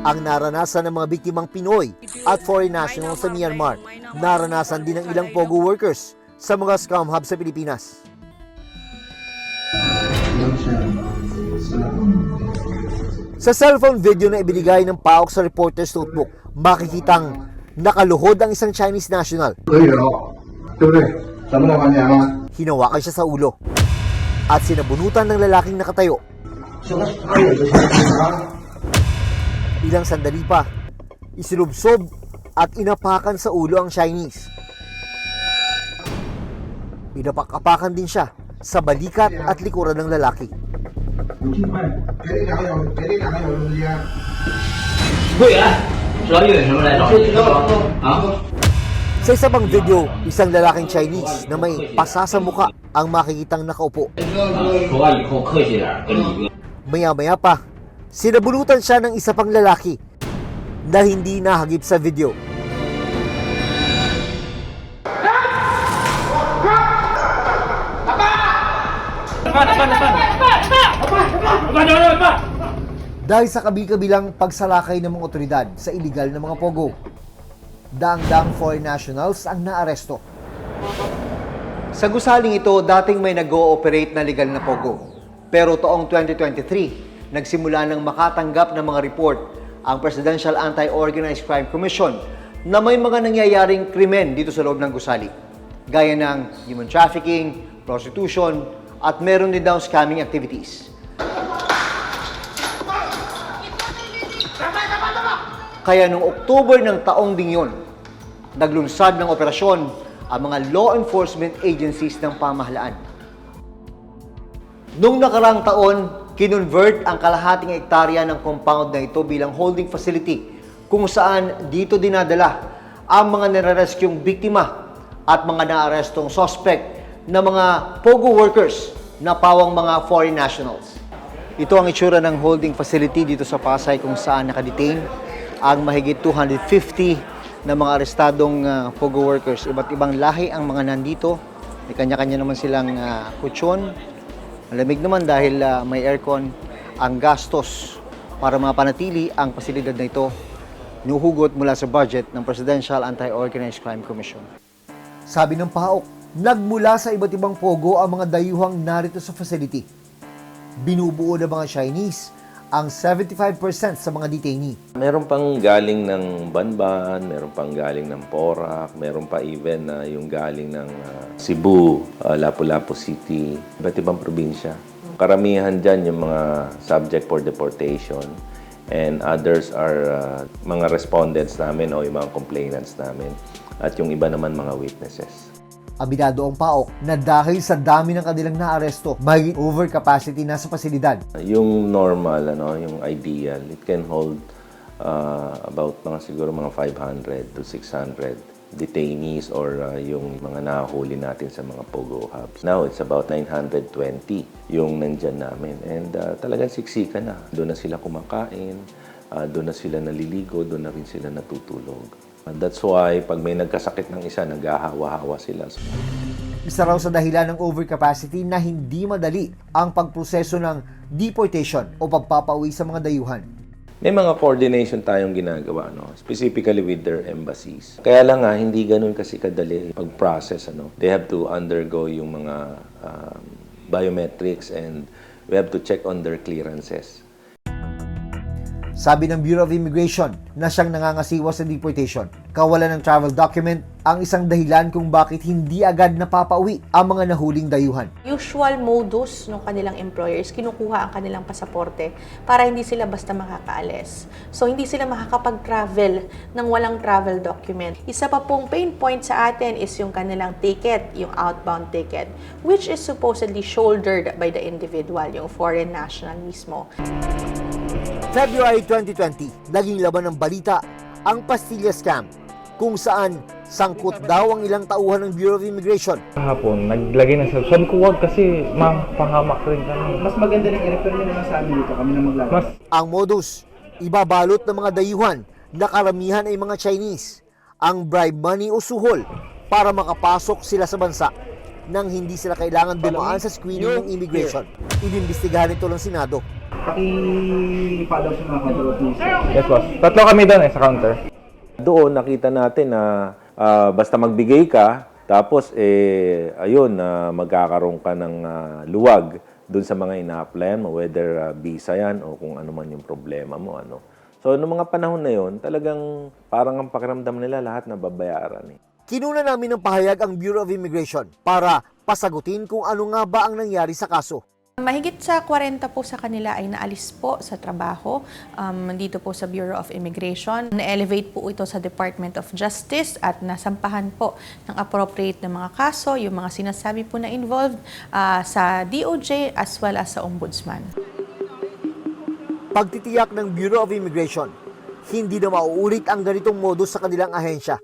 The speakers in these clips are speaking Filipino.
ang naranasan ng mga biktimang Pinoy at foreign nationals sa Myanmar. Naranasan din ng ilang POGO workers sa mga scam hub sa Pilipinas. Sa cellphone video na ibinigay ng PAOK sa reporter's notebook, makikitang nakaluhod ang isang Chinese national. Hinawakan siya sa ulo at sinabunutan ng lalaking nakatayo. Ilang sandali pa, isilubsob at inapakan sa ulo ang Chinese. Inapak-apakan din siya sa balikat at likuran ng lalaki. Sa isa pang video, isang lalaking Chinese na may pasa sa muka ang makikitang nakaupo. Maya-maya pa, sinabulutan siya ng isa pang lalaki na hindi nahagip sa video. Dahil sa kabi-kabilang pagsalakay ng mga otoridad sa iligal na mga POGO, daang-daang foreign nationals ang naaresto. Sa gusaling ito, dating may nag-ooperate na legal na POGO. Pero taong 2023, nagsimula ng makatanggap ng mga report ang Presidential Anti-Organized Crime Commission na may mga nangyayaring krimen dito sa loob ng gusali, gaya ng human trafficking, prostitution, at meron din daw scamming activities. Kaya noong October ng taong ding yun, naglunsad ng operasyon ang mga law enforcement agencies ng pamahalaan. Noong nakarang taon, kinonvert ang kalahating hektarya ng compound na ito bilang holding facility kung saan dito dinadala ang mga nare-rescueng biktima at mga naarestong suspect na mga POGO workers na pawang mga foreign nationals. Ito ang itsura ng holding facility dito sa Pasay kung saan nakadetain ang mahigit 250 na mga arestadong POGO workers. Iba't ibang lahi ang mga nandito. May kanya-kanya naman silang kutsyon. Malamig naman dahil may aircon. Ang gastos para mapanatili ang pasilidad na ito nuhugot mula sa budget ng Presidential Anti-Organized Crime Commission. Sabi ng PAOK, nagmula sa iba't ibang POGO ang mga dayuhang narito sa facility. Binubuo ng mga Chinese ang 75% sa mga detainee. Meron pang galing ng Banban, meron pang galing ng Porac, meron pa even yung galing ng Cebu, Lapu-Lapu City, iba't ibang probinsya. Karamihan dyan yung mga subject for deportation and others are mga respondents namin o yung mga complainants namin at yung iba naman mga witnesses. Abinado ang PAOK na dahil sa dami ng kanilang naaresto, may overcapacity na sa pasilidad. Yung normal, yung ideal, it can hold about siguro mga 500 to 600 detainees or yung mga nahuli natin sa mga POGO hubs. Now, it's about 920 yung nandyan namin. And talagang siksikan na. Doon na sila kumakain, doon na sila naliligo, doon na rin sila natutulog. That's why, pag may nagkasakit ng isa, naghahawa-hawa sila. Isa raw sa dahilan ng overcapacity na hindi madali ang pagproseso ng deportation o pagpapauwi sa mga dayuhan. May mga coordination tayong ginagawa, specifically with their embassies. Kaya lang hindi ganun kasi kadali pag-process. They have to undergo yung mga biometrics and we have to check on their clearances. Sabi ng Bureau of Immigration na siyang nangangasiwa sa deportation, kawalan ng travel document ang isang dahilan kung bakit hindi agad napapauwi ang mga nahuling dayuhan. Usual modus ng kanilang employers, kinukuha ang kanilang pasaporte para hindi sila basta makakaalis. So, hindi sila makakapag-travel ng walang travel document. Isa pa pong pain point sa atin is yung kanilang ticket, yung outbound ticket, which is supposedly shouldered by the individual, yung foreign national mismo. February 2020, naging laban ng balita ang Pastilla Scam, kung saan sangkot daw ang ilang tauhan ng Bureau of Immigration. Kahapon, naglagay na siya. Sabi ko, wag kasi mapahamak rin kami. Mas maganda rin i-refer nyo naman sa amin dito, kami na maglalagay. Ang modus, ibabalot ng mga dayuhan na karamihan ay mga Chinese, ang bribe money o suhol para makapasok sila sa bansa nang hindi sila kailangan dumaan sa screening ng immigration. Inimbestigahan ito ng Senado. Paki-follow sa mga control please. Yes, boss. Tatlo kami doon sa counter. Doon nakita natin na basta magbigay ka, tapos ayun, magkakaroon ka ng luwag doon sa mga ina-applyan mo, whether visa yan o kung ano man yung problema mo. Ano. So, noong mga panahon na yon, talagang parang ang pakiramdam nila lahat na babayaran. Kinuna namin ng pahayag ang Bureau of Immigration para pasagutin kung ano nga ba ang nangyari sa kaso. Mahigit sa 40 po sa kanila ay naalis po sa trabaho dito po sa Bureau of Immigration. Na-elevate po ito sa Department of Justice at nasampahan po ng appropriate na mga kaso, yung mga sinasabi po na involved sa DOJ as well as sa Ombudsman. Pagtitiyak ng Bureau of Immigration, hindi na mauulit ang ganitong modus sa kanilang ahensya.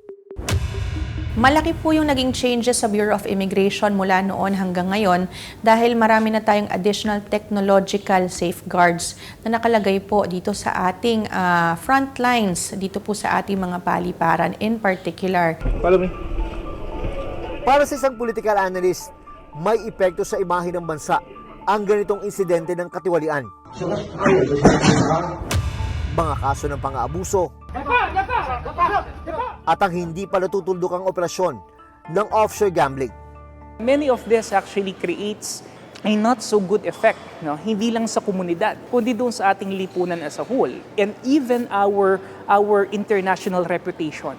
Malaki po yung naging changes sa Bureau of Immigration mula noon hanggang ngayon dahil marami na tayong additional technological safeguards na nakalagay po dito sa ating front lines, dito po sa ating mga paliparan in particular. Follow me. Para sa isang political analyst, may epekto sa imahe ng bansa ang ganitong insidente ng katiwalian. Mga kaso ng pang-aabuso at ang hindi pa natutuldok ang operasyon ng offshore gambling. Many of this actually creates a not so good effect, no? Hindi lang sa komunidad, kundi doon sa ating lipunan as a whole. And even our international reputation,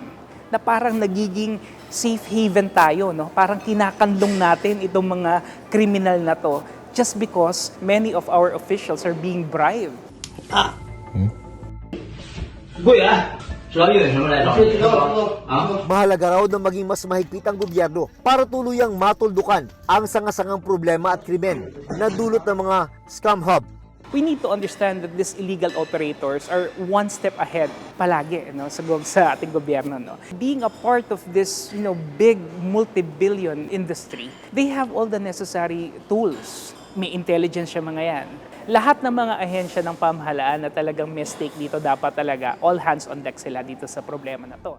na parang nagiging safe haven tayo, no? Parang kinakandong natin itong mga kriminal na to just because many of our officials are being bribed. Mahalaga raw na maging mas mahigpit ang gobyerno para tuluyang matuldukan ang sangasangang problema at krimen na dulot ng mga scam hub. We need to understand that these illegal operators are one step ahead palagi, no, sa ating gobyerno, no. Being a part of this, big multi-billion industry, they have all the necessary tools. May intelligence siya mga yan. Lahat ng mga ahensya ng pamahalaan na talagang mistake dito, dapat talaga all hands on deck sila dito sa problema na to.